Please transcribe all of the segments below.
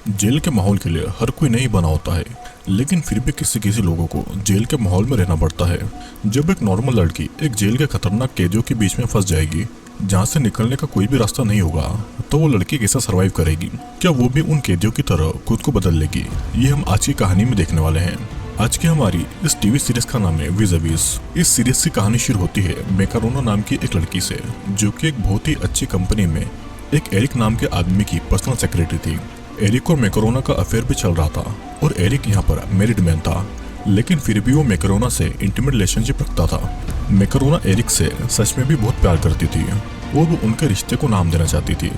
Jail के माहौल के लिए हर कोई नहीं बना होता है, लेकिन फिर भी किसी किसी लोगों को जेल के माहौल में रहना पड़ता है। जब एक नॉर्मल लड़की एक जेल के खतरनाक कैदियों के बीच में फंस जाएगी, जहाँ से निकलने का कोई भी रास्ता नहीं होगा, तो वो लड़की कैसे सरवाइव करेगी? क्या वो भी उन कैदियों की तरह खुद को बदल लेगी? ये हम आज की कहानी में देखने वाले हैं। आज की हमारी इस टीवी सीरीज का नाम है विज़-अ-विज़। इस सीरीज की कहानी शुरू होती है मैकरोना नाम की एक लड़की से, जो कि एक बहुत ही अच्छी कंपनी में एक एरिक नाम के आदमी की पर्सनल सेक्रेटरी थी। एरिक और मैकरोना का अफेयर भी चल रहा था और एरिक यहाँ पर मैरिड मैन था, लेकिन फिर भी वो मैकरोना से इंटीमेट रिलेशनशिप रखता था। मैकरोना एरिक से सच में भी बहुत प्यार करती थी और वो उनके रिश्ते को नाम देना चाहती थी,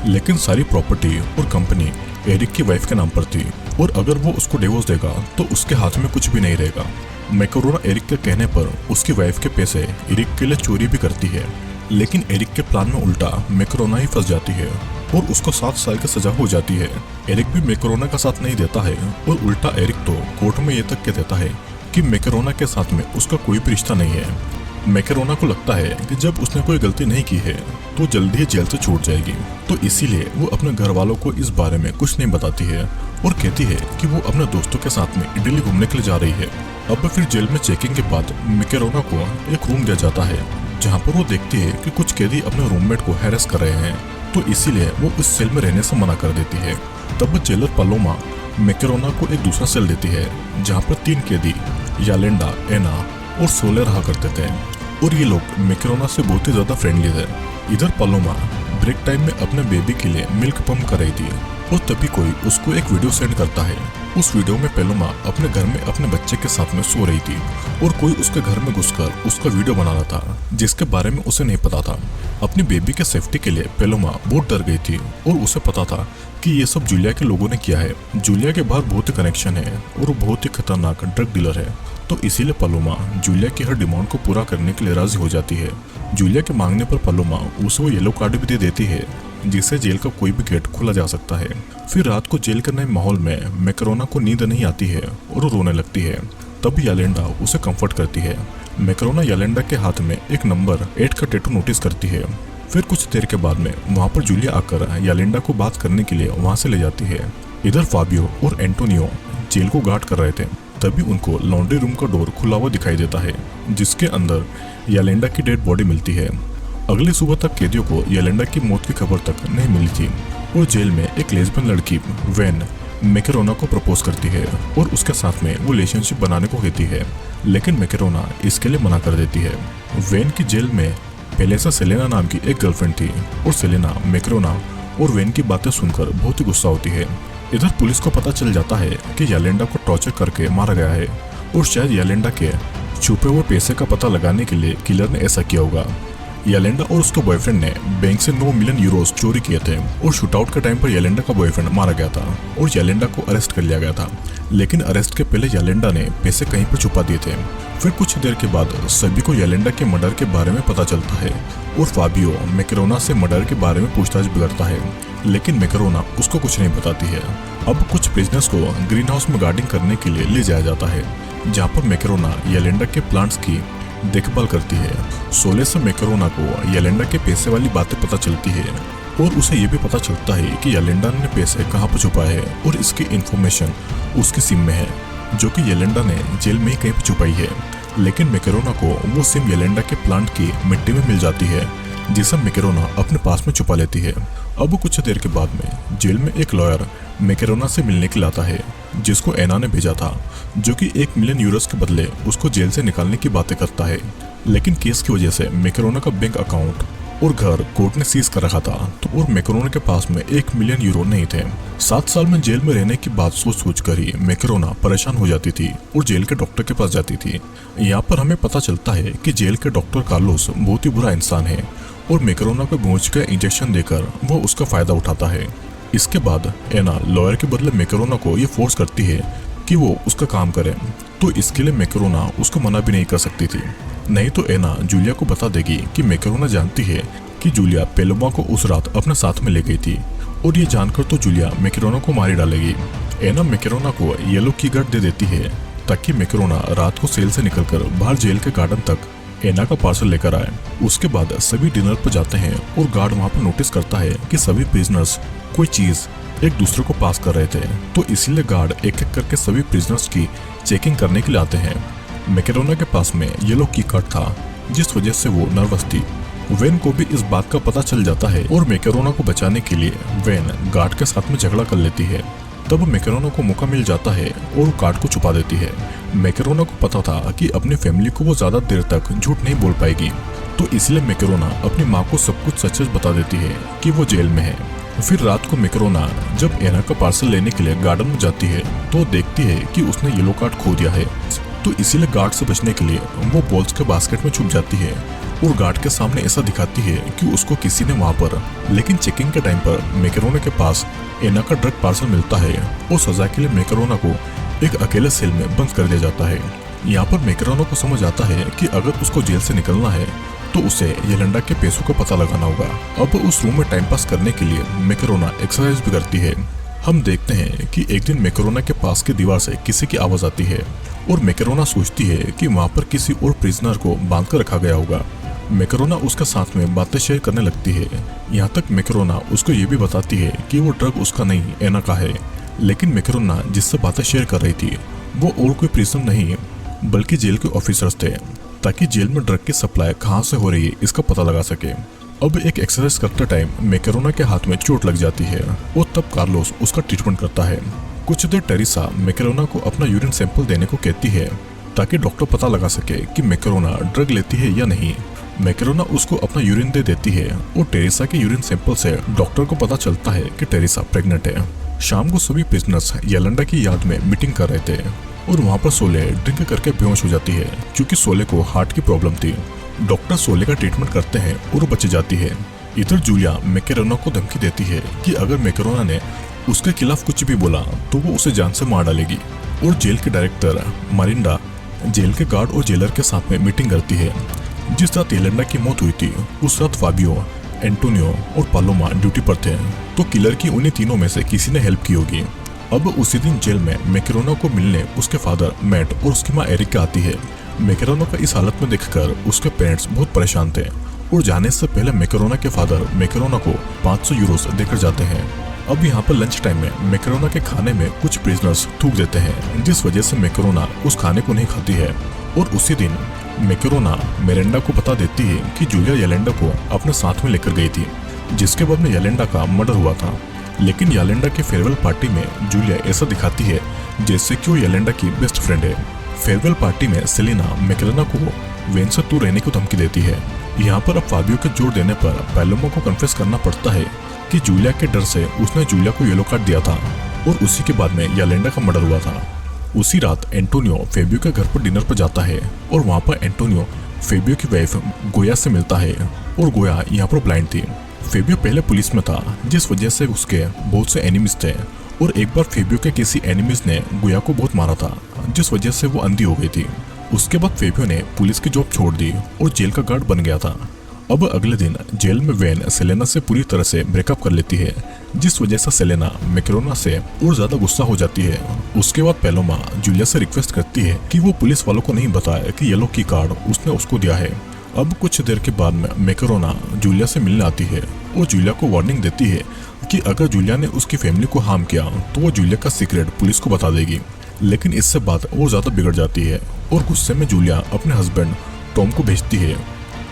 लेकिन सारी प्रॉपर्टी और कंपनी एरिक की वाइफ के नाम पर थी और अगर वो उसको डिवोर्स देगा तो उसके हाथ में कुछ भी नहीं रहेगा। मैकरोना एरिक के कहने पर उसकी वाइफ के पैसे एरिक के लिए चोरी भी करती है, लेकिन एरिक के प्लान में उल्टा मैकरोना ही फंस जाती है और उसको 7 साल की सजा हो जाती है। एरिक भी मैकरोना का साथ नहीं देता है और उल्टा एरिक तो कोर्ट में ये तक कह देता है कि मैकरोना के साथ में उसका कोई भी रिश्ता नहीं है। मैकरोना को लगता है कि जब उसने कोई गलती नहीं की है तो जल्दी ही जेल से छूट जाएगी, तो इसीलिए वो अपने घर वालों को इस बारे में कुछ नहीं बताती है और कहती है कि वो अपने दोस्तों के साथ में इटली घूमने के लिए जा रही है। अब फिर जेल में चेकिंग के बाद मैकरोना को एक रूम दिया जाता है, जहाँ पर वो देखती है कि कुछ कैदी अपने रूममेट को हैरेस कर रहे हैं, तो इसीलिए वो उस सेल में रहने से मना कर देती है। तब जेलर पालोमा मैकरोना को एक दूसरा सेल देती है, जहाँ पर 3 कैदी यालेंडा, एना और सोले रहा करते थे और ये लोग मैकरोना से बहुत ही ज्यादा फ्रेंडली थे। इधर पालोमा ब्रेक टाइम में अपने बेबी के लिए मिल्क पंप कर रही थी और तभी कोई उसको एक वीडियो सेंड करता है। उस वीडियो में पालोमा अपने घर में अपने बच्चे के साथ में सो रही थी और कोई उसके घर में घुसकर उसका वीडियो बना रहा था, जिसके बारे में उसे नहीं पता था। अपनी बेबी के सेफ्टी के लिए पालोमा बहुत डर गई थी और उसे पता था कि ये सब जूलिया के लोगों ने किया है। जूलिया के बाहर बहुत ही कनेक्शन है और वो बहुत ही खतरनाक ड्रग डीलर है, तो इसीलिए पालोमा जूलिया की हर डिमांड को पूरा करने के लिए राजी हो जाती है। जूलिया के मांगने पर पालोमा उसे वो येलो कार्ड भी दे देती है, जिससे जेल का कोई भी गेट खोला जा सकता है। फिर रात को जेल के नए माहौल में मैकरोना को नींद नहीं आती है और वो रोने लगती है। तब यालेंडा उसे कंफर्ट करती है। मैकरोना यालेंडा के हाथ में एक नंबर 8 का टैटू नोटिस करती है। फिर कुछ देर के बाद में वहाँ पर जूलिया आकर यालेंडा को बात करने के लिए वहाँ से ले जाती है। इधर फाबियो और एंटोनियो जेल को गार्ड कर रहे थे, तभी उनको लॉन्ड्री रूम का डोर खुला हुआ दिखाई देता है, जिसके अंदर यालेंडा की डेड बॉडी मिलती है। अगली सुबह तक कैदियों को यालेंडा की मौत की खबर तक नहीं मिली थी और जेल में एक लेस्बियन लड़की वेन मैकरोना को प्रपोज करती है और उसके साथ में वो रिलेशनशिप बनाने को कहती है, लेकिन मैकरोना इसके लिए मना कर देती है। वेन की जेल में पहले से सेलेना नाम की एक गर्लफ्रेंड थी और सेलेना मैकरोना और वेन की बातें सुनकर बहुत ही गुस्सा होती है। इधर पुलिस को पता चल जाता है कि यालेंडा को टॉर्चर करके मारा गया है और शायद यालेंडा के छुपे हुए पैसे का पता लगाने के लिए किलर ने ऐसा किया होगा। यालेंडा और उसके बॉयफ्रेंड ने बैंक से 9 मिलियन यूरोस चोरी किए थे और शूटआउट के टाइम पर यालेंडा का बॉयफ्रेंड मारा गया था और यालेंडा को अरेस्ट कर लिया गया था, लेकिन अरेस्ट के पहले यालेंडा ने पैसे कहीं पर छुपा दिए थे। फिर कुछ देर के बाद सभी को यालेंडा के मर्डर के बारे में पता चलता है और फाबियो मैकरोना से मर्डर के बारे में पूछताछ भी करता है, लेकिन मैकरोना उसको कुछ नहीं बताती है। अब कुछ प्रिजनर्स को ग्रीन हाउस में गार्डिंग करने के लिए ले जाया जाता है, जहाँ पर मैकरोना यालेंडा के प्लांट्स की देखभाल करती है। सोले से मैकरोना को यालेंडा के पैसे वाली बातें पता चलती है और उसे ये भी पता चलता है कि यालेंडा ने पैसे कहाँ पर छुपाए है और इसकी इंफॉर्मेशन उसकी सिम में है, जो कि यालेंडा ने जेल में ही कहीं पर छुपाई है। लेकिन मैकरोना को वो सिम यालेंडा के प्लांट की मिट्टी में मिल जाती है, जिसे मैकरोना अपने पास में छुपा लेती है। अब कुछ देर के बाद में जेल में एक लॉयर मैकरोना से मिलने के लिए आता है, जिसको एना ने भेजा था, जो कि 1 मिलियन यूरोस के बदले उसको जेल से निकालने की बातें करता है। लेकिन केस की वजह से मैकरोना का बैंक अकाउंट और घर कोर्ट ने सीज कर रखा था, तो और मैकरोना के पास में 1 मिलियन यूरो नहीं थे। 7 साल में जेल में रहने की बात सोच कर ही मैकरोना परेशान हो जाती थी और जेल के डॉक्टर के पास जाती थी। यहाँ पर हमें पता चलता है कि जेल के डॉक्टर कार्लोस बहुत ही बुरा इंसान है और मैकरोना को बेहोश का इंजेक्शन देकर वो उसका फायदा उठाता है। इसके बाद एना लॉयर के बदले मैकरोना को ये फोर्स करती है कि वो उसका काम करे, तो इसके लिए मैकरोना उसको मना भी नहीं कर सकती थी, नहीं तो एना जूलिया को बता देगी कि मैकरोना जानती है कि जूलिया पालोमा को उस रात अपने साथ में ले गई थी और ये जानकर तो जूलिया मैकरोना को मार डालेगी। एना मैकरोना को येलो की गार्ड दे देती है ताकि मैकरोना रात को सेल से निकलकर बाहर जेल के गार्डन तक एना का पार्सल लेकर आए। उसके बाद सभी डिनर पर जाते हैं और गार्ड वहाँ पर नोटिस करता है कि सभी प्रिजनर्स कोई चीज एक दूसरे को पास कर रहे थे, तो इसीलिए गार्ड एक एक करके सभी प्रिजनर्स की चेकिंग करने के लिए आते हैं। मैकेरोना के पास में येलो की कार्ड था, जिस वजह से वो नर्वस थी। वेन को भी इस बात का पता चल जाता है और मैकेरोना को बचाने के लिए वेन गार्ड के साथ में झगड़ा कर लेती है। तब मैकेरोना को मौका मिल जाता है और वो गार्ड को छुपा देती है। मैकेरोना को पता था कि अपनी फैमिली को वो ज्यादा देर तक झूठ नहीं बोल पाएगी, तो इसलिए मैकेरोना अपनी माँ को सब कुछ सच बता देती है कि वो जेल में है। फिर रात को मैकेरोना जब एना का पार्सल लेने के लिए गार्डन में जाती है तो देखती है कि उसने येलो कार्ड खो दिया है, तो इसीलिए गार्ड से बचने के लिए वो बॉल्स के बास्केट में छुप जाती है और गार्ड के सामने ऐसा दिखाती है कि उसको किसी ने वहाँ पर। लेकिन चेकिंग के टाइम पर मैकेरोना के पास एना का ड्रग पार्सल मिलता है और सजा के लिए मैकेरोना को एक अकेले सेल में बंद कर दिया जाता है। यहाँ पर मैकेरोना को समझ आता है कि अगर उसको जेल से निकलना है तो उसे येलेंडा के पैसों का पता लगाना होगा। अब उस रूम में टाइम पास करने के लिए मैकेरोना एक्सरसाइज भी करती है। हम देखते हैं कि एक दिन मैकेरोना के पास की दीवार से किसी की आवाज आती है और मैकेरोना सोचती है कि वहाँ पर किसी और प्रिजनर को बांध कर रखा गया होगा। मैकेरोना उसके साथ में बातें शेयर करने लगती है। यहाँ तक मैकेरोना उसको ये भी बताती है कि वो ड्रग उसका नहीं एना का है। लेकिन मैकेरोना जिससे बातें शेयर कर रही थी वो और कोई प्रिजनर नहीं बल्कि जेल के ऑफिसर्स थे, ताकि जेल में ड्रग की सप्लाई कहाँ से हो रही है इसका पता लगा सके। अब एक एक्सरसाइज करते टाइम मैकेरोना के हाथ में चोट लग जाती है और तब कार्लोस उसका ट्रीटमेंट करता है। कुछ देर टेरिसा मैकेरोना को अपना यूरिन सैंपल देने को कहती है ताकि डॉक्टर पता लगा सके कि मैकेरोना ड्रग लेती है या नहीं। मैकेरोना उसको अपना यूरिन दे देती है और टेरिसा के यूरिन सैंपल से डॉक्टर को पता चलता है कि टेरिसा प्रेग्नेंट है। शाम को सभी प्रिजनर्स येलेंडा की याद में मीटिंग कर रहे थे और वहाँ पर सोले ड्रिंक करके बेहोश हो जाती है क्योंकि सोले को हार्ट की प्रॉब्लम थी। डॉक्टर सोले का ट्रीटमेंट करते हैं और वो बच जाती है। इधर जूलिया मैकेरोना को धमकी देती है कि अगर मैकेरोना ने उसके खिलाफ कुछ भी बोला तो वो उसे जान से मार डालेगी। और जेल के डायरेक्टर मारिंडा जेल के गार्ड और जेलर के साथ में मीटिंग करती है। जिस रात येलेंडा की मौत हुई थी उस रात फाबियो, एंटोनियो और पालोमा ड्यूटी पर थे, तो किलर की उन्हीं तीनों में से किसी ने हेल्प की होगी। अब उसी दिन जेल में मैकेरोना को मिलने उसके फादर मैट और उसकी माँ एरिका आती है। मैकेरोना का इस हालत में देखकर उसके पेरेंट्स बहुत परेशान थे और जाने से पहले मैकेरोना के फादर मैकेरोना को 500 यूरोस देकर जाते हैं। अब यहाँ पर लंच टाइम में मैकेरोना के खाने में कुछ प्रिजनर्स थूक देते हैं, जिस वजह से मैकेरोना उस खाने को नहीं खाती है। और उसी दिन मैकेरोना मिरांडा को बता देती है कि जूलिया येलेंडा को अपने साथ में लेकर गई थी, जिसके बाद में येलेंडा का मर्डर हुआ था। लेकिन येलेंडा की फेयरवेल पार्टी में जूलिया ऐसा दिखाती है जैसे कि वो येलेंडा की बेस्ट फ्रेंड है। फेयरवेल पार्टी में सेलिना मैकेरोना को वेन से दूर रहने की धमकी देती है। यहाँ पर अब फाबियो के जोर देने पर पैलोमा को कन्फेस करना पड़ता है कि जूलिया के डर से उसने जूलिया को येलो कार्ड दिया था और उसी के बाद में येलेंडा का मर्डर हुआ था। उसी रात एंटोनियो फेबियो के घर पर डिनर पर जाता है और वहाँ पर एंटोनियो फेबियो की वाइफ गोया से मिलता है और गोया यहाँ पर ब्लाइंड थी। फेबियो पहले पुलिस में था, जिस वजह से उसके बहुत से एनिमीज थे और एक बार फेबियो के किसी एनिमीज ने गोया को बहुत मारा था, जिस वजह से वो अंधी हो गई थी। उसके बाद फेबियो ने पुलिस की जॉब छोड़ दी और जेल का गार्ड बन गया था। अब अगले दिन जेल में वेन सेलेना से पूरी तरह से ब्रेकअप कर लेती है, जिस वजह से सेलेना मैकेरोना से और ज्यादा गुस्सा हो जाती है। उसके बाद पैलोमा जूलिया से रिक्वेस्ट करती है कि वो पुलिस वालों को नहीं बताए कि येलो की कार्ड उसने उसको दिया है। अब कुछ देर के बाद में मैकेरोना जूलिया से मिलने आती है और जूलिया को वार्निंग देती है कि अगर जूलिया ने उसकी फैमिली को हार्म किया तो वो जूलिया का सीक्रेट पुलिस को बता देगी। लेकिन इससे बात और ज्यादा बिगड़ जाती है और गुस्से में जूलिया अपने हस्बैंड टॉम को भेजती है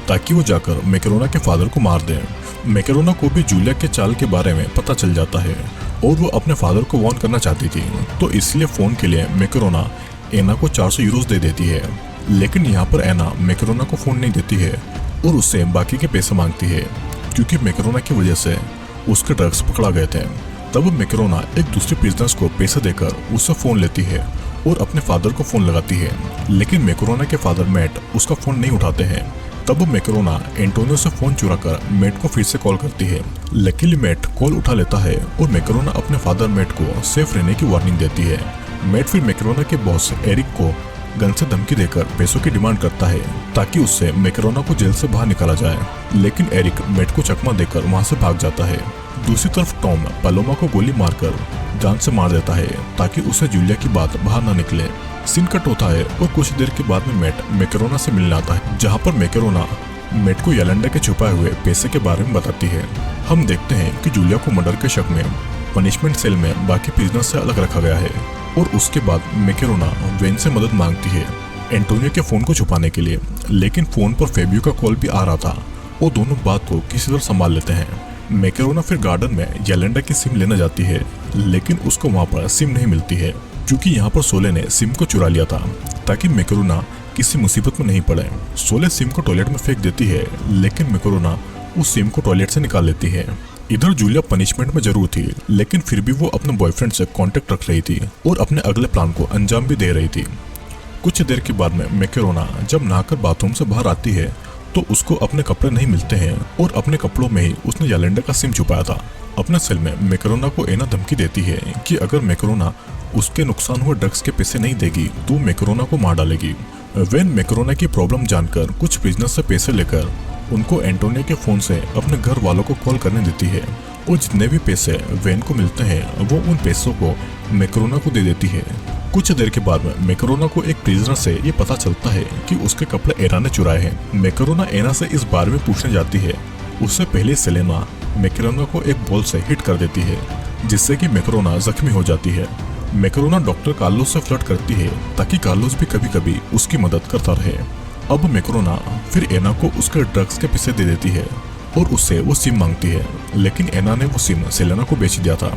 ताकि वो जाकर मैकेरोना के फादर को मार दे। मैकेरोना को भी जूलिया के चाल के बारे में पता चल जाता है और वो अपने फादर को वार्न करना चाहती थी, तो इसलिए फोन के लिए मैकेरोना एना को 400 यूरोस दे देती है। लेकिन यहाँ पर एना मैकेरोना को फोन नहीं देती है और उससे बाकी के पैसे मांगती है क्योंकि मैकेरोना की वजह से उसके ड्रग्स पकड़ा गए थे। तब मैकेरोना एक दूसरे प्रिजनर्स को पैसे देकर उससे फोन लेती है और अपने फादर को फोन लगाती है, लेकिन मैकेरोना के फादर मैट उसका फोन नहीं उठाते हैं। तब मैकेरोना एंटोनियो से फोन चुरा कर मैट को फिर से कॉल करती है। लकीली मैट कॉल उठा लेता है और मैकेरोना अपने फादर मैट को सेफ रहने की वार्निंग देती है। मैट फिर मैकेरोना के बॉस एरिक को गन से धमकी देकर पैसों की डिमांड करता है ताकि उससे मैकेरोना को जेल से बाहर निकाला जाए, लेकिन एरिक मैट को चकमा देकर वहां से भाग जाता है। दूसरी तरफ टॉम पालोमा को गोली मारकर जान से मार देता है ताकि उसे जूलिया की बात बाहर न निकले। सीन कट होता है और कुछ देर के बाद में मैट मैकेरोना से मिलने आता है, जहाँ पर मैकेरोना मेट को येलेंडा के छुपाए हुए पैसे के बारे में बताती है। हम देखते हैं कि जूलिया को मर्डर के शक में पनिशमेंट सेल में बाकी प्रिजनर से अलग रखा गया है और उसके बाद मैकेरोना वेन से मदद मांगती है एंटोनियो के फोन को छुपाने के लिए, लेकिन फोन पर फेबियो का कॉल भी आ रहा था। वो दोनों बात को किसी तरह संभाल लेते हैं। मैकेरोना फिर गार्डन में येलेंडा की सिम लेने जाती है, लेकिन उसको वहाँ पर सिम नहीं मिलती है क्योंकि यहाँ पर सोले ने सिम को चुरा लिया था ताकि मैकेरोना किसी मुसीबत में नहीं पड़े। सोले सिम को टॉयलेट में फेंक देती है, लेकिन मैकेरोना उस सिम को टॉयलेट से निकाल लेती है। इधर जूलिया पनिशमेंट में जरूर थी, लेकिन फिर भी वो अपने बॉयफ्रेंड से कांटेक्ट रख रही थी और अपने अगले प्लान को अंजाम भी दे रही थी। कुछ देर के बाद में मैकेरोना जब नहाकर बाथरूम से बाहर आती है तो उसको अपने कपड़े नहीं मिलते हैं और अपने कपड़ों में ही उसने येलेंडा का सिम छुपाया था। अपने सेल में मैकेरोना को एना धमकी देती है कि अगर मैकेरोना उसके नुकसान हुए ड्रग्स के पैसे नहीं देगी तो मैकेरोना को मार डालेगी। वेन मैकेरोना की प्रॉब्लम जानकर कुछ बिजनेस से पैसे लेकर उनको एंटोनियो के फोन से अपने घर वालों को कॉल करने देती है और जितने भी पैसे वेन को मिलते हैं वो उन पैसों को मैकेरोना को दे देती है। कुछ देर के बाद में मैकेरोना को एक प्रिजनर से ये पता चलता है कि उसके कपड़े एना ने चुराए हैं। मैकेरोना एना से इस बारे में पूछने जाती है। उससे पहले सेलेना मैकेरोना को एक बॉल से हिट कर देती है जिससे कि मैकेरोना जख्मी हो जाती है। मैकेरोना डॉक्टर कार्लोस से फ्लर्ट करती है ताकि कार्लोस भी कभी कभी उसकी मदद करता रहे। अब मैकेरोना फिर एना को उसके ड्रग्स के पैसे दे देती है और उससे वो सिम मांगती है, लेकिन एना ने वो सिम सेलेना को बेच दिया था।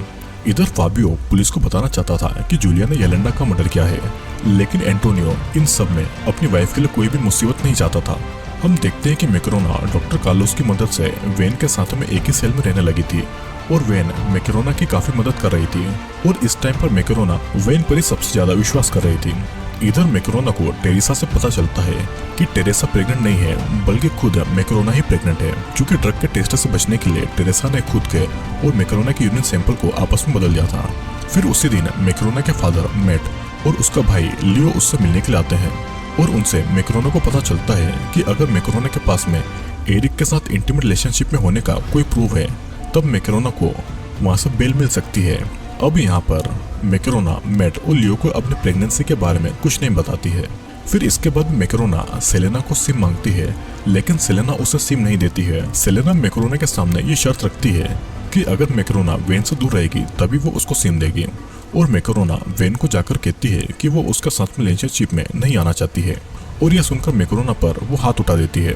इधर फाबियो पुलिस को बताना चाहता था कि जूलिया ने येलेंडा का मर्डर किया है, लेकिन एंटोनियो इन सब में अपनी वाइफ के लिए कोई भी मुसीबत नहीं चाहता था। हम देखते हैं कि मैकेरोना डॉक्टर कार्लोस की मदद से वेन के साथ में एक ही सेल में रहने लगी थी और वेन मैकेरोना की काफी मदद कर रही थी और इस टाइम पर मैकेरोना वेन पर ही सबसे ज्यादा विश्वास कर रही थी। इधर मैकेरोना को टेरेसा से पता चलता है कि टेरेसा प्रेग्नेंट नहीं है, बल्कि खुद मैकेरोना ही प्रेग्नेंट है, क्योंकि ड्रग के टेस्ट से बचने के लिए टेरेसा ने खुद के और मैकेरोना के यूरिन सैंपल को आपस में बदल दिया था। फिर उसी दिन मैकेरोना के फादर मैट और उसका भाई लियो उससे मिलने के लिए आते हैं और उनसे मैकेरोना को पता चलता है कि अगर मैकेरोना के पास में एरिक के साथ इंटीमेट रिलेशनशिप में होने का कोई प्रूफ है तब मैकेरोना को वहाँ से बेल मिल सकती है। अब यहाँ पर मैकेरोना मैट और लियो को अपने प्रेगनेंसी के बारे में कुछ नहीं बताती है। फिर इसके बाद मैकेरोना सेलेना को सिम मांगती है, लेकिन सेलेना उसे सिम नहीं देती है। सेलेना मैकेरोना के सामने ये शर्त रखती है कि अगर मैकेरोना वेन से दूर रहेगी तभी वो उसको सिम देगी और मैकेरोना वेन को जाकर कहती है कि वो उसके साथ में रिलेशनशिप में नहीं आना चाहती है और यह सुनकर मैकेरोना पर वो हाथ उठा देती है।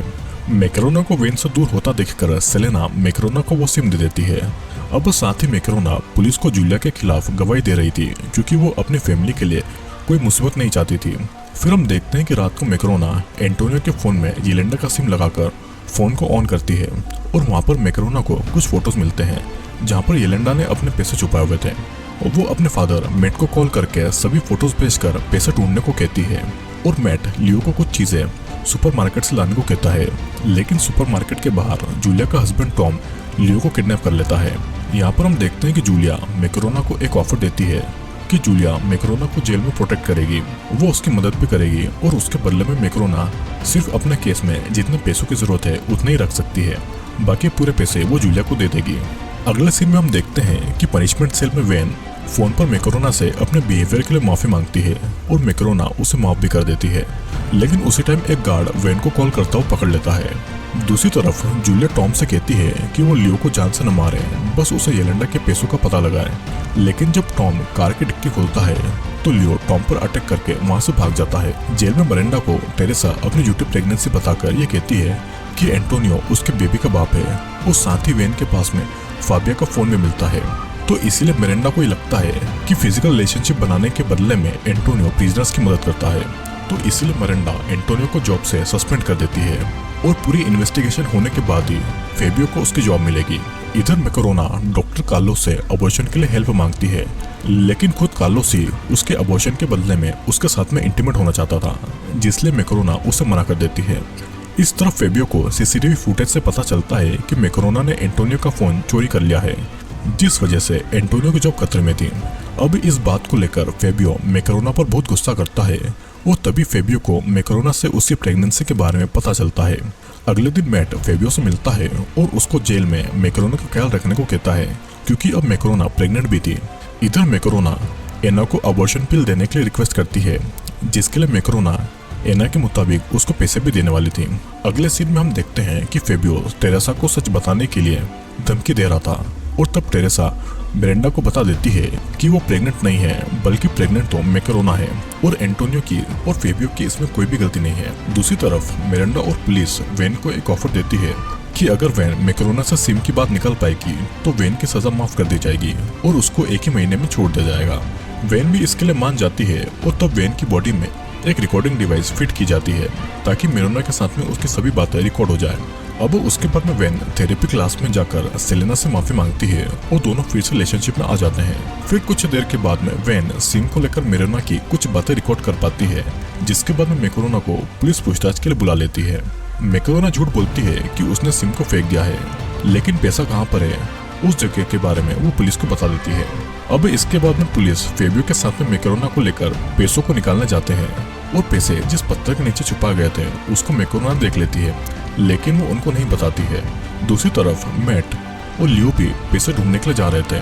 मैकेरोना को वेन से दूर होता देखकर सेलेना मैकेरोना को वो सिम दे देती है। अब साथ ही मैकेरोना पुलिस को जूलिया के खिलाफ गवाही दे रही थी क्योंकि वो अपनी फैमिली के लिए कोई मुसीबत नहीं चाहती थी। फिर हम देखते हैं कि रात को मैकेरोना एंटोनियो के फोन में येलेंडा का सिम लगाकर फोन को ऑन करती है और वहाँ पर मैकेरोना को कुछ फोटोज मिलते हैं जहाँ पर येलेंडा ने अपने पैसे छुपाए हुए थे। वो अपने फादर मैट को कॉल करके सभी फोटोज भेजकर पैसे ढूंढने को कहती है और मैट लियो को कुछ चीजें सुपरमार्केट से लाने को कहता है, लेकिन सुपरमार्केट के बाहर जूलिया का हस्बैंड टॉम लियो को किडनैप कर लेता है। यहाँ पर हम देखते हैं कि जूलिया मैकेरोना को एक ऑफर देती है कि जूलिया मैकेरोना को जेल में प्रोटेक्ट करेगी, वो उसकी मदद भी करेगी और उसके बदले में मैकेरोना सिर्फ अपने केस में जितने पैसों की जरूरत है उतने ही रख सकती है, बाकी पूरे पैसे वो जूलिया को दे देगी। अगले सीन में हम देखते हैं कि पनिशमेंट सेल में वेन फोन पर मैकेरोना से अपने बिहेवियर के लिए माफी मांगती है और मैकेरोना उसे माफ भी कर देती है, लेकिन उसी टाइम एक गार्ड वेन को कॉल करता हुआ पकड़ लेता है। दूसरी तरफ जूलिया टॉम से कहती है कि वो लियो को जान से न मारे, बस उसे येलेंडा के पैसों का पता लगाए। लेकिन जब टॉम कार की डिक्की खोलता है तो लियो टॉम पर अटैक करके वहाँ से भाग जाता है। जेल में मिरांडा को टेरेसा अपनी झूठी प्रेगनेंसी बताकर ये कहती है कि एंटोनियो उसके बेबी का बाप है और साथ ही वेन के पास में फाबिया का फोन भी मिलता है। तो इसीलिए मिरांडा को ये लगता है कि फिजिकल रिलेशनशिप बनाने के बदले में एंटोनियो प्रिजनर्स की मदद करता है, तो इसीलिए मिरांडा एंटोनियो को जॉब से सस्पेंड कर देती है और पूरी इन्वेस्टिगेशन होने के बाद ही फेबियो को उसकी जॉब मिलेगी। इधर मैकेरोना डॉक्टर कार्लोस से अबॉर्शन के लिए हेल्प मांगती है, लेकिन खुद कार्लोस ही उसके अबॉर्शन के बदले में उसके साथ में इंटीमेट होना चाहता था, जिसलिए मैकेरोना उसे मना कर देती है। इस तरफ फेबियो को सीसीटीवी फुटेज से पता चलता है कि मैकेरोना ने एंटोनियो का फोन चोरी कर लिया है, जिस वजह से एंटोनियो की जॉब खतरे में थी। अब इस बात को लेकर फेबियो मैकेरोना पर बहुत गुस्सा करता है और तभी फेबियो को मैकेरोना से उसकी प्रेगनेंसी के बारे में पता चलता है। अगले दिन मैट फेबियो से मिलता है और उसको जेल में मैकेरोना का ख्याल रखने को कहता है क्योंकि अब मैकेरोना प्रेग्नेंट भी थी। इधर मैकेरोना एना को अबॉर्शन पिल देने के लिए रिक्वेस्ट करती है, जिसके लिए मैकेरोना एना के मुताबिक उसको पैसे भी देने वाली थी। अगले सीन में हम देखते हैं कि फेबियो टेरेसा को सच बताने के लिए धमकी दे रहा था और तब टेरेसा मिरांडा को बता देती है कि वो प्रेग्नेंट नहीं है, बल्कि प्रेग्नेंट तो मैकरोना है और एंटोनियो की और फेबियो की इसमें कोई भी गलती नहीं है। दूसरी तरफ मिरांडा और पुलिस वेन को एक ऑफर देती है कि अगर वेन मैकरोना से सिम की बात निकल पाएगी तो वेन की सजा माफ कर दी जाएगी और उसको एक ही महीने में छोड़ दिया जाएगा। वेन भी इसके लिए मान जाती है और तब वेन की बॉडी में एक रिकॉर्डिंग डिवाइस फिट की जाती है ताकि मिरांडा के साथ में उसकी सभी बातें रिकॉर्ड हो जाए। अब उसके बाद में वेन थेरेपी क्लास में जाकर सेलेना से माफी मांगती है और दोनों फिर से रिलेशनशिप में आ जाते हैं। फिर कुछ देर के बाद में वेन सिम को लेकर मिरांडा की कुछ बातें रिकॉर्ड कर पाती है, जिसके बाद में मैकरोना को पुलिस पूछताछ के लिए बुला लेती है। मैकरोना झूठ बोलती है कि उसने सिम को फेंक दिया है, लेकिन पैसा कहाँ पर है उस जगह के बारे में वो पुलिस को बता देती है। अब इसके बाद में पुलिस फेबियो के साथ में मैकरोना को लेकर पैसों को निकालने जाते हैं और पैसे जिस पत्थर के नीचे छुपा गए थे उसको मैकरोना देख लेती है, लेकिन वो उनको नहीं बताती है। दूसरी तरफ मैट और लियो भी पैसे ढूंढने के लिए जा रहे थे।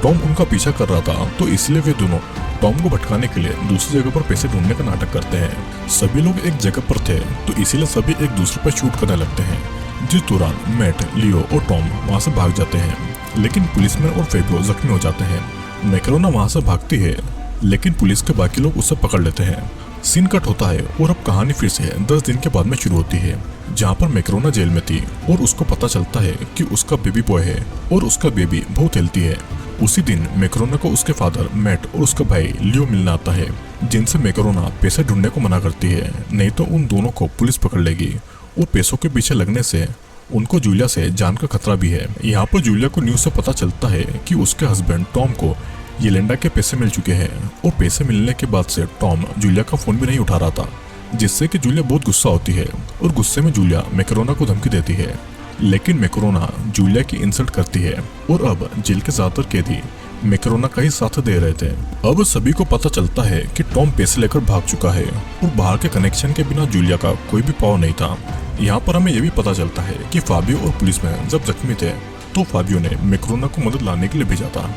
टॉम उनका पीछा कर रहा था, तो इसलिए वे दोनों टॉम को भटकाने के लिए दूसरी जगह पर पैसे ढूंढने का नाटक करते हैं। सभी लोग एक जगह पर थे, तो इसीलिए सभी एक दूसरे पर शूट करने लगते हैं, जिस दौरान मैट, लियो और टॉम वहां से भाग जाते हैं, लेकिन पुलिसमैन और फेबियो जख्मी हो जाते हैं। मैकरोना वहां से भागती है, लेकिन पुलिस के बाकी लोग उसे पकड़ लेते हैं। सीन कट होता है और अब कहानी फिर से 10 दिन के बाद में शुरू होती है, जहाँ पर मैकरोना जेल में थी और उसको पता चलता है कि उसका बेबी बॉय है और उसका बेबी बहुत हेल्थी है। उसी दिन मैकरोना को उसके फादर मैट और उसका भाई लियो मिलने आता है, जिनसे मैकरोना पैसे ढूंढने को मना करती है, नहीं तो उन दोनों को पुलिस पकड़ लेगी और पैसों के पीछे लगने से उनको जूलिया से जान का खतरा भी है। यहाँ पर जूलिया को न्यूज से पता चलता है कि उसके हस्बैंड टॉम को येलेंडा के पैसे मिल चुके हैं और पैसे मिलने के बाद से टॉम जूलिया का फोन भी नहीं उठा रहा था, जिससे कि जूलिया बहुत गुस्सा होती है और गुस्से में जूलिया मैकरोना को धमकी देती है, लेकिन मैकरोना जूलिया की इंसल्ट करती है और अब जेल के ज्यादातर कैदी मैकरोना का ही साथ दे रहे थे। अब सभी को पता चलता है कि टॉम पैसे लेकर भाग चुका है और बाहर के कनेक्शन के बिना जूलिया का कोई भी पाव नहीं था। यहाँ पर हमें यह भी पता चलता है कि फाबियो और पुलिसमैन जब जख्मी थे तो फाबियो ने मैकरोना को मदद लाने के लिए भेजा था।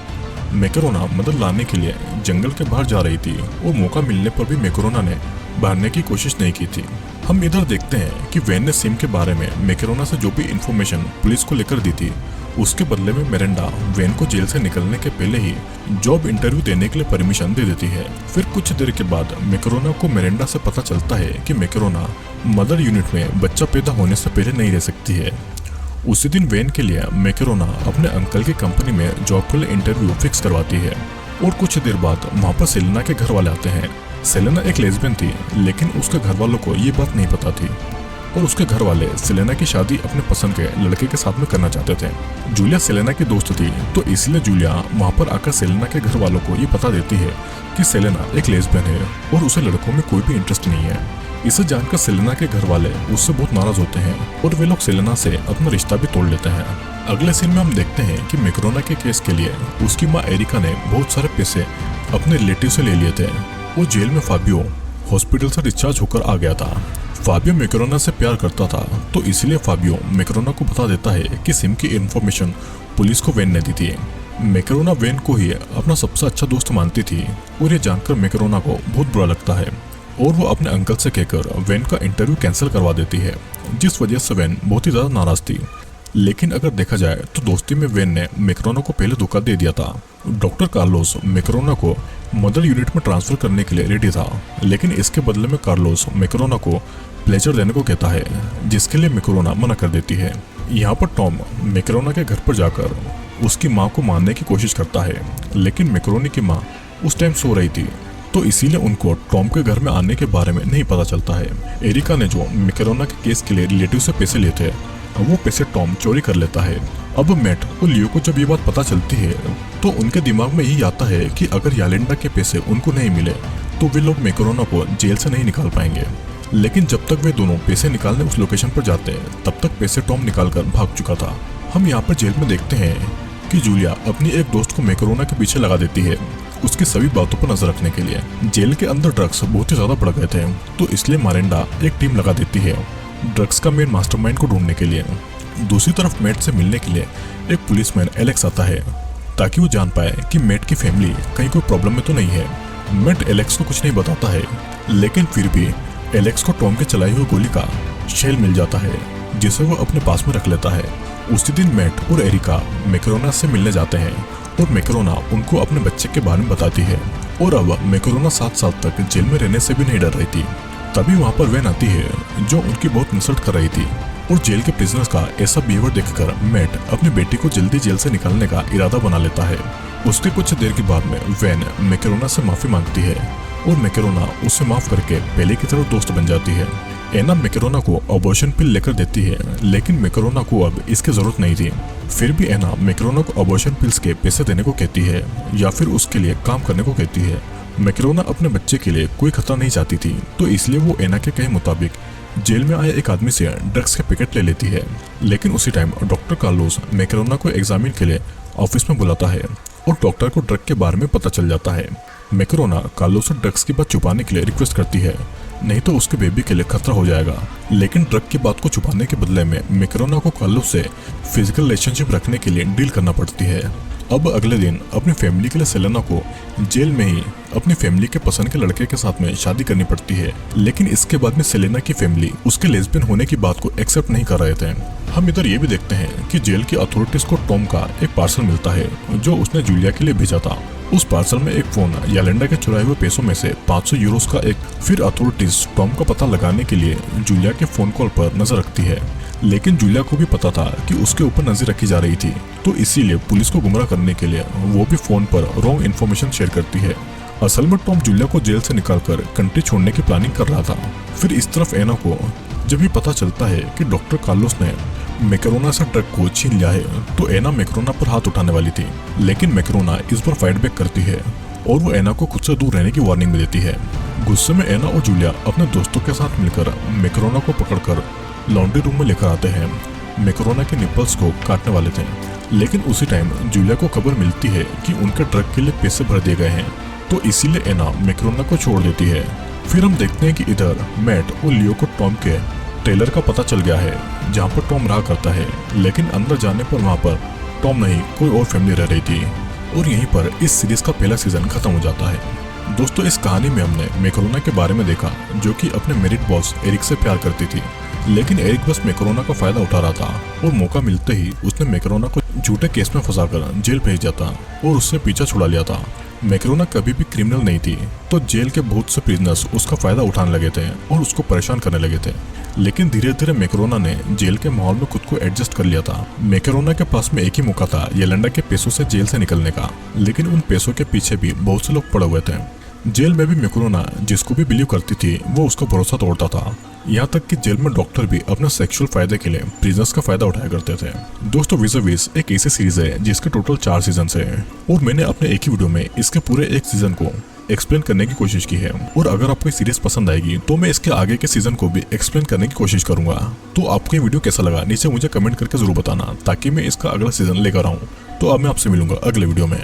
मैकरोना मदद लाने के लिए जंगल के बाहर जा रही थी और मौका मिलने पर भी मैकरोना ने भागने की कोशिश नहीं की थी। हम इधर देखते हैं कि वेन ने सिम के बारे में मैकरोना से जो भी इंफॉर्मेशन पुलिस को लेकर दी थी, उसके बदले में मिरांडा वेन को जेल से निकलने के पहले ही जॉब इंटरव्यू देने के लिए परमिशन दे देती है। फिर कुछ देर के बाद मैकरोना को मिरांडा से पता चलता है कि मैकरोना मदर यूनिट में बच्चा पैदा होने से पहले नहीं रह सकती है। उसी दिन वेन के लिए मैकरोना अपने अंकल की कंपनी में जॉब के लिए इंटरव्यू फिक्स करवाती है और कुछ देर बाद वहाँ पर सेलेना के घर वाले आते हैं। सेलेना एक लेस्बियन थी, लेकिन उसके घर वालों को ये बात नहीं पता थी और उसके घर वाले सेलेना की शादी अपने पसंद के लड़के के साथ में करना चाहते थे। जूलिया सेलेना की दोस्त थी, तो इसलिए जूलिया वहाँ पर आकर सेलेना के घर वालों को ये पता देती है कि सेलेना एक लेस्बियन है और उसे लड़कों में कोई भी इंटरेस्ट नहीं है। इसे जानकर सेलेना के घर वाले उससे बहुत नाराज होते हैं और वे लोग सेलेना से अपना रिश्ता भी तोड़ लेते हैं। अगले सीन में हम देखते हैं कि मैकरोना के केस के लिए उसकी माँ एरिका ने बहुत सारे पैसे अपने रिलेटिव से ले लिए थे और जेल में फाबियो हॉस्पिटल से डिस्चार्ज होकर आ गया था। फाबियो मैकरोना से प्यार करता था, तो इसलिए फाबियो मैकरोना को बता देता है कि सिम की इन्फॉर्मेशन पुलिस को वेन ने दी थी। मैकरोना वेन को ही अपना सबसे अच्छा दोस्त मानती थी और ये जानकर मैकरोना को बहुत बुरा लगता है और वो अपने अंकल से कहकर वेन का इंटरव्यू कैंसिल करवा देती है, जिस वजह से वेन बहुत ही ज़्यादा नाराज थी। लेकिन अगर देखा जाए तो दोस्ती में वेन ने मैकरोना को पहले धोखा दे दिया था। डॉक्टर कार्लोस मैकरोना को मदर यूनिट में ट्रांसफर करने के लिए रेडी था, लेकिन इसके बदले में कार्लोस मैकरोना को प्लेजर देने को कहता है, जिसके लिए मैकरोना मना कर देती है। यहाँ पर टॉम मैकरोना के घर पर जाकर उसकी माँ को मारने की कोशिश करता है, लेकिन मैकरोनी की माँ उस टाइम सो रही थी, तो इसीलिए उनको टॉम के घर में आने के बारे में नहीं पता चलता है। एरिका ने जो मैकरोना के केस के लिए रिलेटिव से पैसे लिए थे, वो पैसे टॉम चोरी कर लेता है। अब मैट और लियो को जब ये बात पता चलती है तो उनके दिमाग में यही आता है कि अगर येलेंडा के पैसे उनको नहीं मिले तो वे लोग मैकरोना को जेल से नहीं निकाल पाएंगे। लेकिन जब तक वे दोनों पैसे निकालने उस लोकेशन पर जाते हैं, तब तक पैसे टॉम निकाल कर भाग चुका था। हम यहाँ पर जेल में देखते हैं कि जूलिया अपनी एक दोस्त को मैकरोना के पीछे लगा देती है उसकी सभी बातों पर नजर रखने के लिए। जेल के अंदर ड्रग्स बहुत ही ज्यादा बढ़ गए थे, तो इसलिए मिरांडा एक टीम लगा देती है ड्रग्स का मेन मास्टरमाइंड को ढूंढने के लिए। दूसरी तरफ मैट से मिलने के लिए एक पुलिसमैन एलेक्स आता है ताकि वो जान पाए कि मैट की फैमिली कहीं कोई प्रॉब्लम में तो नहीं है। मैट एलेक्स को कुछ नहीं बताता है, लेकिन फिर भी एलेक्स को टॉम के चलाई हुई गोली का शेल मिल जाता है, जिसे वो अपने पास में रख लेता है। उसी दिन मैट और एरिका मैकरोना से मिलने जाते हैं और मैकरोना उनको अपने बच्चे के बारे में बताती है। और अब मैकरोना 7 साल तक जेल में रहने से भी नहीं डर रही थी। तभी वहाँ पर वैन आती है जो उनकी बहुत इंसल्ट कर रही थी। और जेल के प्रिजनर्स का ऐसा बिहेवियर देखकर मैट अपनी बेटी को जल्दी जेल से निकालने का इरादा बना लेता है। उसके कुछ देर के बाद में वैन मैकरोना से माफी मांगती है और मैकरोना उसे माफ करके पहले की तरह दोस्त बन जाती है। एना मैकरोना को अबॉर्शन पिल लेकर देती है, लेकिन मैकरोना को अब इसकी जरूरत नहीं थी। फिर भी एना मैकरोना को अबॉर्शन पिल्स के पैसे देने को कहती है या फिर उसके लिए काम करने को कहती है। मैकरोना अपने बच्चे के लिए कोई खतरा नहीं चाहती थी, तो इसलिए वो एना के कहे मुताबिक जेल में आए एक आदमी से ड्रग्स के पैकेट ले लेती है। लेकिन उसी टाइम डॉक्टर कार्लोस मैकरोना को एग्जामिन के लिए ऑफिस में बुलाता है और डॉक्टर को ड्रग के बारे में पता चल जाता है। मैकरोना कार्लोस से ड्रग्स की बात छुपाने के लिए रिक्वेस्ट करती है, नहीं तो उसके बेबी के लिए खतरा हो जाएगा। लेकिन ड्रग की बात को छुपाने के बदले में मैकरोना को कार्लोस से फिजिकल रिलेशनशिप रखने के लिए डील करना पड़ती है। अब अगले दिन अपनी फैमिली के लिए सेलेना को जेल में ही अपनी फैमिली के पसंद के लड़के के साथ में शादी करनी पड़ती है। लेकिन इसके बाद में सेलेना की फैमिली उसके लेस्बियन होने की बात को एक्सेप्ट नहीं कर रहे थे। हम इधर ये भी देखते हैं कि जेल की अथॉरिटीज को टॉम का एक पार्सल मिलता है जो उसने जूलिया के लिए भेजा था। उस पार्सल में एक फोन यालेंडा के चुराए हुए पैसों में से 500 यूरोस का एक। फिर अथॉरिटीज टॉम का पता लगाने के लिए जूलिया के फोन कॉल पर नजर रखती है, लेकिन जूलिया को भी पता था कि उसके ऊपर नजर रखी जा रही थी, तो इसीलिए पुलिस को गुमराह करने के लिए वो भी फोन पर रॉन्ग इन्फॉर्मेशन शेयर करती है। असल में टॉम जूलिया को जेल से निकालकर कंट्री छोड़ने की प्लानिंग कर रहा था। फिर इस तरफ एना को जब ये पता चलता है कि डॉक्टर कार्लोस ने मैकरोना से ड्रग को छीन लिया है, तो एना मैकरोना पर हाथ उठाने वाली थी। लेकिन मैकरोना इस पर फाइट बैक करती है और वो एना को खुद से दूर रहने की वार्निंग भी देती है। गुस्से में एना और जूलिया अपने दोस्तों के साथ मिलकर मैकरोना को पकड़कर लॉन्ड्री रूम में लेकर आते हैं। मैकरोना के निपल्स को काटने वाले थे, लेकिन उसी टाइम जूलिया को खबर मिलती है कि उनके ड्रग के लिए पैसे भर दिए गए हैं, तो इसीलिए एना मैकरोना को छोड़ देती है। फिर हम देखते हैं कि इधर मैट और लियो को टॉम के ट्रेलर का पता चल गया है जहाँ पर टॉम रहा करता है। लेकिन अंदर जाने पर वहाँ पर टॉम नहीं कोई और फैमिली रह रही थी। और यहीं पर इस सीरीज का पहला सीजन खत्म हो जाता है। दोस्तों, इस कहानी में हमने मैकरोना के बारे में देखा जो कि अपने मेरिट बॉस एरिक से प्यार करती थी, लेकिन एरिक बस मैकरोना का फायदा उठा रहा था और मौका मिलते ही उसने मैकरोना को झूठे केस में फंसाकर जेल भेज दिया था और उससे पीछा छुड़ा लिया था। मैकरोना कभी भी क्रिमिनल नहीं थी, तो जेल के बहुत से प्रिजनर्स उसका फायदा उठाने लगे थे और उसको परेशान करने लगे थे। लेकिन धीरे धीरे मैकरोना ने जेल के माहौल में खुद को एडजस्ट कर लिया था। मैकरोना के पास में एक ही मौका था येलेंडा के पैसों से जेल से निकलने का, लेकिन उन पैसों के पीछे भी बहुत से लोग पड़े हुए थे। जेल में भी मैकरोना जिसको भी बिलीव करती थी वो उसका भरोसा तोड़ता था। यहाँ तक कि जेल में डॉक्टर भी अपने सेक्सुअल फायदे के लिए प्रिजनर्स का फायदा उठाया करते थे। दोस्तों, विज़ एक ऐसी सीरीज है जिसके टोटल 4 सीजन है और मैंने अपने एक ही वीडियो में इसके पूरे एक सीजन को एक्सप्लेन करने की कोशिश की है। और अगर आपको ये सीरीज पसंद आएगी तो मैं इसके आगे के सीजन को भी एक्सप्लेन करने की कोशिश करूंगा। तो आपको ये वीडियो कैसा लगा नीचे मुझे कमेंट करके जरूर बताना, ताकि मैं इसका अगला सीजन लेकर आऊँ। तो अब मैं आपसे मिलूंगा अगले वीडियो में।